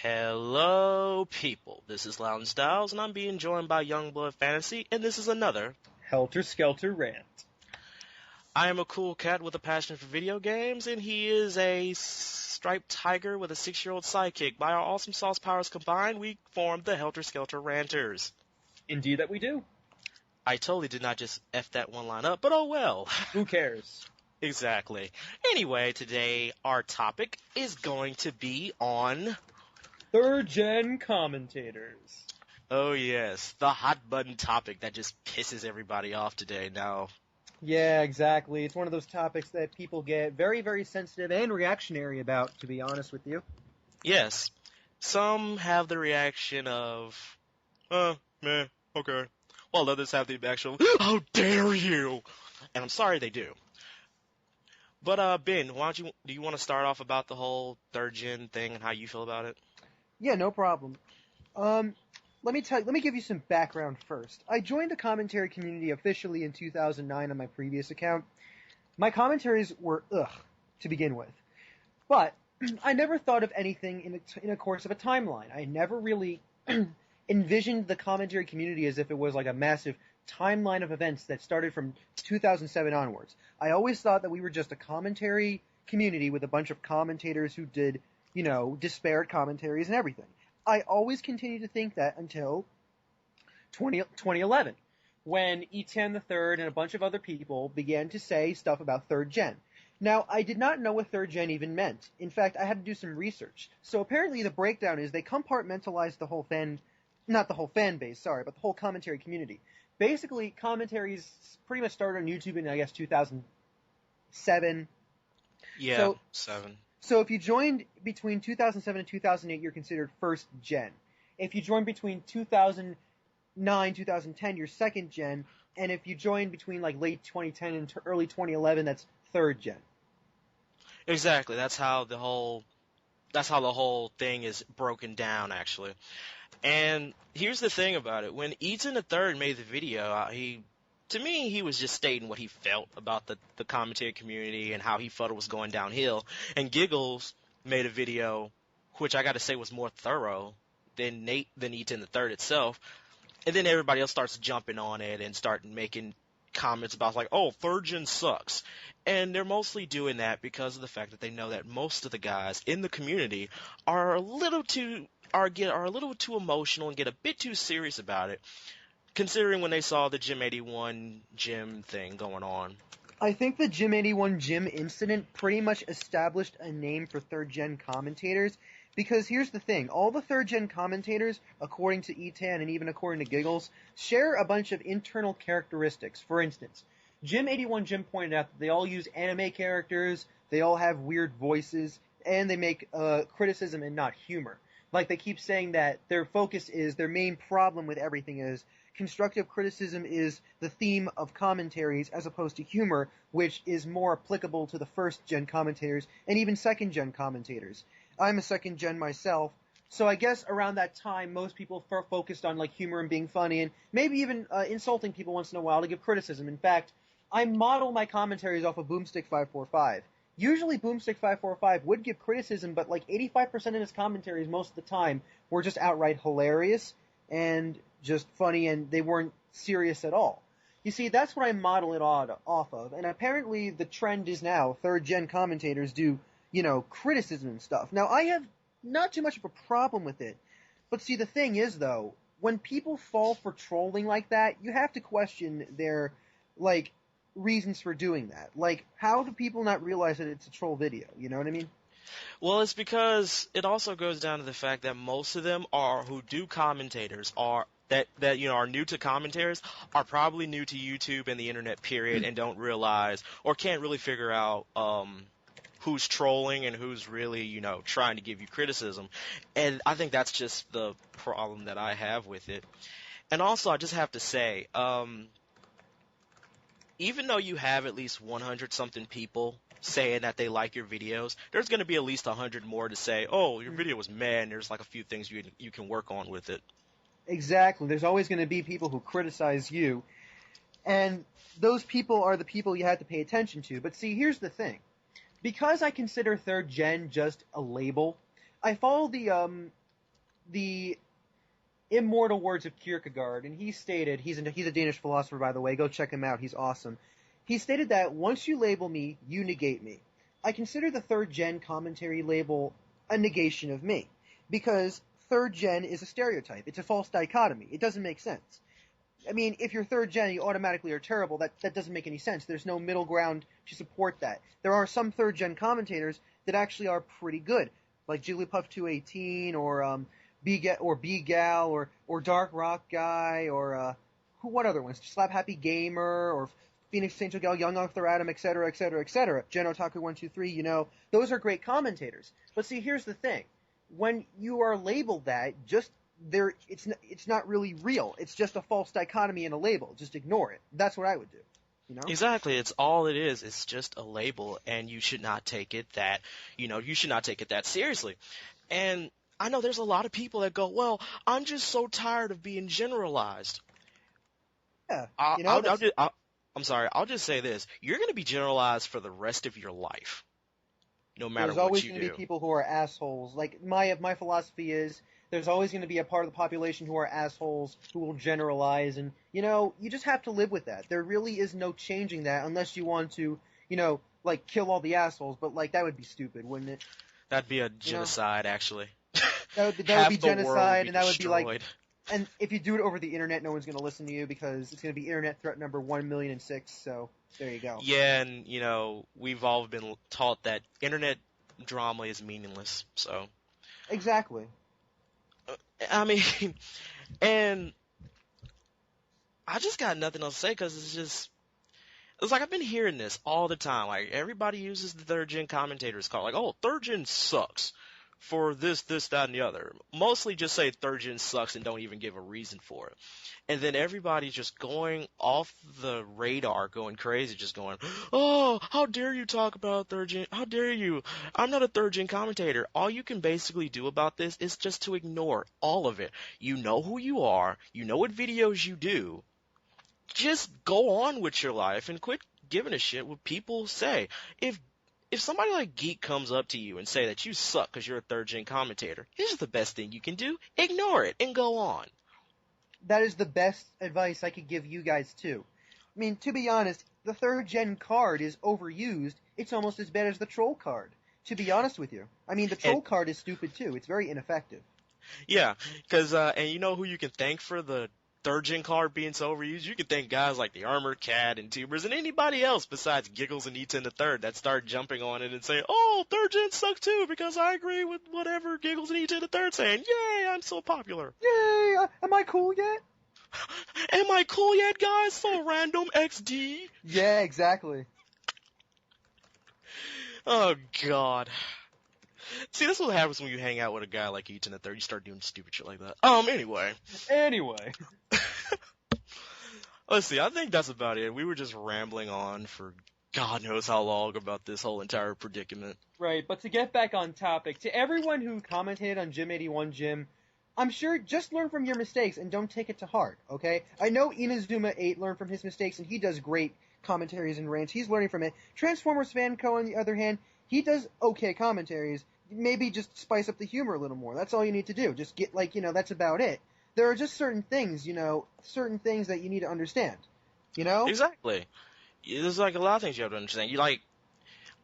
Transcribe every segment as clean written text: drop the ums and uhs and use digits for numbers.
Hello, people. This is Lounge Styles, and I'm being joined by Youngblood Fantasy, and this is another Helter Skelter Rant. I am a cool cat with a passion for video games, and he is a striped tiger with a 6-year-old sidekick. By our awesome sauce powers combined, we formed the Helter Skelter Ranters. Indeed that we do. I totally did not just F that one line up, but oh well. Who cares? Exactly. Anyway, today our topic is going to be on... third-gen commentators. Oh yes, the hot button topic that just pisses everybody off today now. Yeah, exactly. It's one of those topics that people get very, very sensitive and reactionary about, to be honest with you. Yes. Some have the reaction of, meh, okay. While others have the actual, how dare you! And I'm sorry they do. But, Ben, do you want to start off about the whole third-gen thing and how you feel about it? Yeah, no problem. Let me give you some background first. I joined the commentary community officially in 2009 on my previous account. My commentaries were to begin with. But I never thought of anything in a course of a timeline. I never really envisioned the commentary community as if it was like a massive timeline of events that started from 2007 onwards. I always thought that we were just a commentary community with a bunch of commentators who did, disparate commentaries and everything. I always continued to think that until 2011, when E10 III and a bunch of other people began to say stuff about third gen. Now, I did not know what third gen even meant. In fact, I had to do some research. So apparently the breakdown is they compartmentalized the whole not the whole fan base, sorry, but the whole commentary community. Basically, commentaries pretty much started on YouTube in, I guess, 2007. Yeah, 7. So if you joined between 2007 and 2008, you're considered first gen. If you joined between 2009, 2010, you're second gen. And if you joined between like late 2010 and early 2011, that's third gen. Exactly. That's how the whole thing is broken down, actually. And here's the thing about it. When Eaton III made the video, to me, he was just stating what he felt about the commentary community and how he felt it was going downhill. And Giggles made a video, which I got to say was more thorough than Eaton III itself. And then everybody else starts jumping on it and start making comments about like, oh, third gen sucks. And they're mostly doing that because of the fact that they know that most of the guys in the community are a little too emotional and get a bit too serious about it, considering when they saw the Gym 81 gym thing going on. I think the Gym 81 gym incident pretty much established a name for third-gen commentators, because here's the thing. All the third-gen commentators, according to E10 and even according to Giggles, share a bunch of internal characteristics. For instance, Gym 81 Gym pointed out that they all use anime characters, they all have weird voices, and they make criticism and not humor. Like, they keep saying that their main problem with everything is constructive criticism is the theme of commentaries as opposed to humor, which is more applicable to the first-gen commentators and even second-gen commentators. I'm a second-gen myself, so I guess around that time most people focused on like humor and being funny and maybe even insulting people once in a while to give criticism. In fact, I model my commentaries off of Boomstick 545. Usually Boomstick 545 would give criticism, but like 85% of his commentaries most of the time were just outright hilarious and just funny, and they weren't serious at all. You see, that's what I model it off of, and apparently the trend is now third-gen commentators do, criticism and stuff. Now, I have not too much of a problem with it, but see, the thing is, though, when people fall for trolling like that, you have to question their, reasons for doing that. Like, how do people not realize that it's a troll video? You know what I mean? Well, it's because it also goes down to the fact that most of them who do commentators are new to commentators are probably new to YouTube and the internet period and don't realize or can't really figure out who's trolling and who's really, trying to give you criticism. And I think that's just the problem that I have with it. And also, I just have to say, even though you have at least 100-something people saying that they like your videos, there's going to be at least 100 more to say, oh, your video was meh, and there's like a few things you can work on with it. Exactly. There's always going to be people who criticize you. And those people are the people you have to pay attention to. But see, here's the thing. Because I consider third gen just a label, I follow the immortal words of Kierkegaard, and he stated, he's a Danish philosopher, by the way, go check him out, he's awesome. He stated that once you label me, you negate me. I consider the third gen commentary label a negation of me, because third gen is a stereotype. It's a false dichotomy. It doesn't make sense. I mean, if you're third gen, you automatically are terrible. That doesn't make any sense. There's no middle ground to support that. There are some third gen commentators that actually are pretty good, like Jigglypuff 218 or B-Gal or Dark Rock Guy or what other ones? Slap Happy Gamer or Phoenix Angel Gal, Young Arthur Adam, etc., etc., etc. Gen Otaku 123, you know, those are great commentators. But see, here's the thing: when you are labeled that, it's not really real. It's just a false dichotomy in a label. Just ignore it. That's what I would do. You know? Exactly. It's all it is. It's just a label, and you should not take it that seriously. And I know there's a lot of people that go, well, I'm just so tired of being generalized. Yeah. I'm sorry. I'll just say this. You're going to be generalized for the rest of your life, no matter There's what always you going to do. be people who are assholes. Like, my philosophy is there's always going to be a part of the population who are assholes, who will generalize, and, you know, you just have to live with that. There really is no changing that unless you want to, you know, like, kill all the assholes, but, like, that would be stupid, wouldn't it? That'd be a genocide, actually. That would be genocide, and that would be like... And if you do it over the internet, no one's going to listen to you because it's going to be internet threat number 1,000,006, so there you go. Yeah, and, you know, we've all been taught that internet drama is meaningless, so... Exactly. I mean, and I just got nothing else to say because it's like I've been hearing this all the time. Like, everybody uses the third gen commentators call, like, oh, third gen sucks for this, that, and the other. Mostly just say third gen sucks and don't even give a reason for it. And then everybody's just going off the radar, going crazy, just going, oh, how dare you talk about third gen? How dare you? I'm not a third gen commentator. All you can basically do about this is just to ignore all of it. You know who you are. You know what videos you do. Just go on with your life and quit giving a shit what people say. If somebody like Geek comes up to you and say that you suck because you're a third gen commentator, here's the best thing you can do. Ignore it and go on. That is the best advice I could give you guys, too. I mean, to be honest, the third gen card is overused. It's almost as bad as the troll card, to be honest with you. I mean, the troll card is stupid, too. It's very ineffective. Yeah, because, and you know who you can thank for the third gen card being so overused? You can thank guys like the Armored Cat and Tubers and anybody else besides Giggles and E10 the Third that start jumping on it and say, oh, third gen sucks too because I agree with whatever Giggles and E10 the Third saying. Yay, I'm so popular. Yay, am I cool yet? Am I cool yet, guys? So random XD. Yeah, exactly. Oh, God. See, that's what happens when you hang out with a guy like E10 the Third. You start doing stupid shit like that. Anyway. Let's see, I think that's about it. We were just rambling on for God knows how long about this whole entire predicament. Right, but to get back on topic, to everyone who commented on Jim81 Jim, I'm sure just learn from your mistakes and don't take it to heart, okay? I know Inazuma8 learned from his mistakes and he does great commentaries and rants. He's learning from it. Transformers Fanco, on the other hand, he does okay commentaries. Maybe just spice up the humor a little more. That's all you need to do. Just get, like, you know, that's about it. There are just certain things, you know, that you need to understand, you know? Exactly. There's, like, a lot of things you have to understand.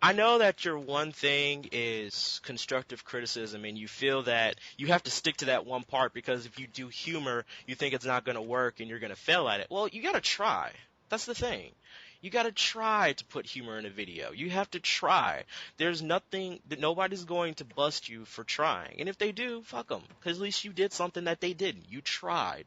I know that your one thing is constructive criticism, and you feel that you have to stick to that one part because if you do humor, you think it's not going to work and you're going to fail at it. Well, you got to try. That's the thing. You got to try to put humor in a video. You have to try. There's nothing that nobody's going to bust you for trying. And if they do, fuck them. Because at least you did something that they didn't. You tried.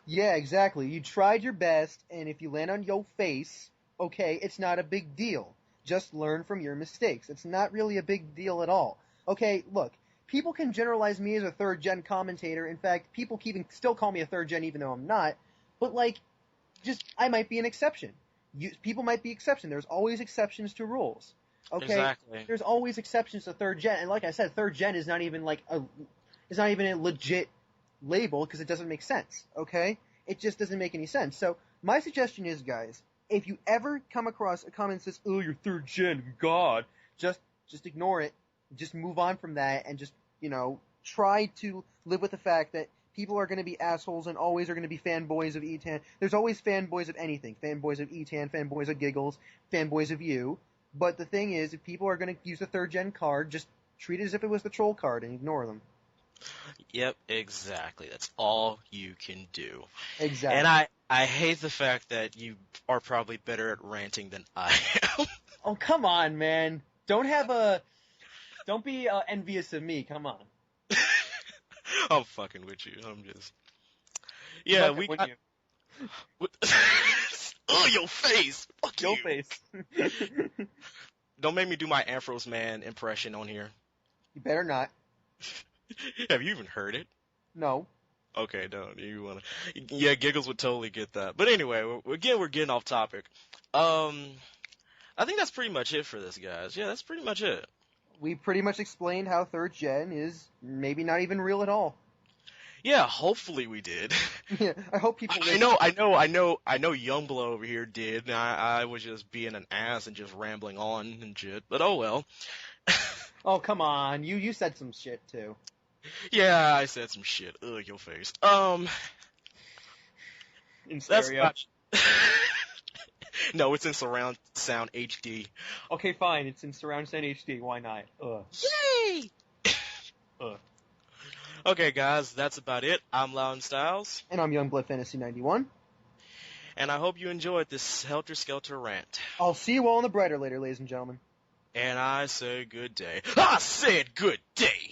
Yeah, exactly. You tried your best, and if you land on your face, okay, it's not a big deal. Just learn from your mistakes. It's not really a big deal at all. Okay, look, people can generalize me as a third-gen commentator. In fact, people still call me a third-gen even though I'm not. But, like, I might be an exception. People might be exceptions. There's always exceptions to rules. Okay? Exactly. There's always exceptions to third gen. And like I said, third gen is not even a legit label because it doesn't make sense. Okay? It just doesn't make any sense. So My suggestion is, guys, if you ever come across a comment that says, "Oh, you're third gen, God," just ignore it. Just move on from that, and just try to live with the fact that people are going to be assholes and always are going to be fanboys of E-Tan. There's always fanboys of anything. Fanboys of E-Tan, fanboys of Giggles, fanboys of you. But the thing is, if people are going to use a third-gen card, just treat it as if it was the troll card and ignore them. Yep, exactly. That's all you can do. Exactly. And I hate the fact that you are probably better at ranting than I am. Oh, come on, man. Don't be envious of me. Come on. I'm fucking with you. I'm just... Yeah, we got... Oh, your face! Fuck your you! face. Don't make me do my Afros Man impression on here. You better not. Have you even heard it? No. Okay, don't. You wanna... Yeah, Giggles would totally get that. But anyway, we're getting off topic. I think that's pretty much it for this, guys. Yeah, that's pretty much it. We pretty much explained how third gen is maybe not even real at all. Yeah, hopefully we did. Yeah, I hope people... I know Youngblow over here did. I was just being an ass and just rambling on and shit. But oh well. Oh, come on. You said some shit, too. Yeah, I said some shit. Ugh, your face. In stereo. No, it's in surround sound HD. Okay, fine. It's in surround sound HD. Why not? Ugh. Yay! Okay, guys, that's about it. I'm Loudon Styles. And I'm Youngblood Fantasy 91. And I hope you enjoyed this Helter Skelter rant. I'll see you all in the brighter later, ladies and gentlemen. And I say good day. I said good day!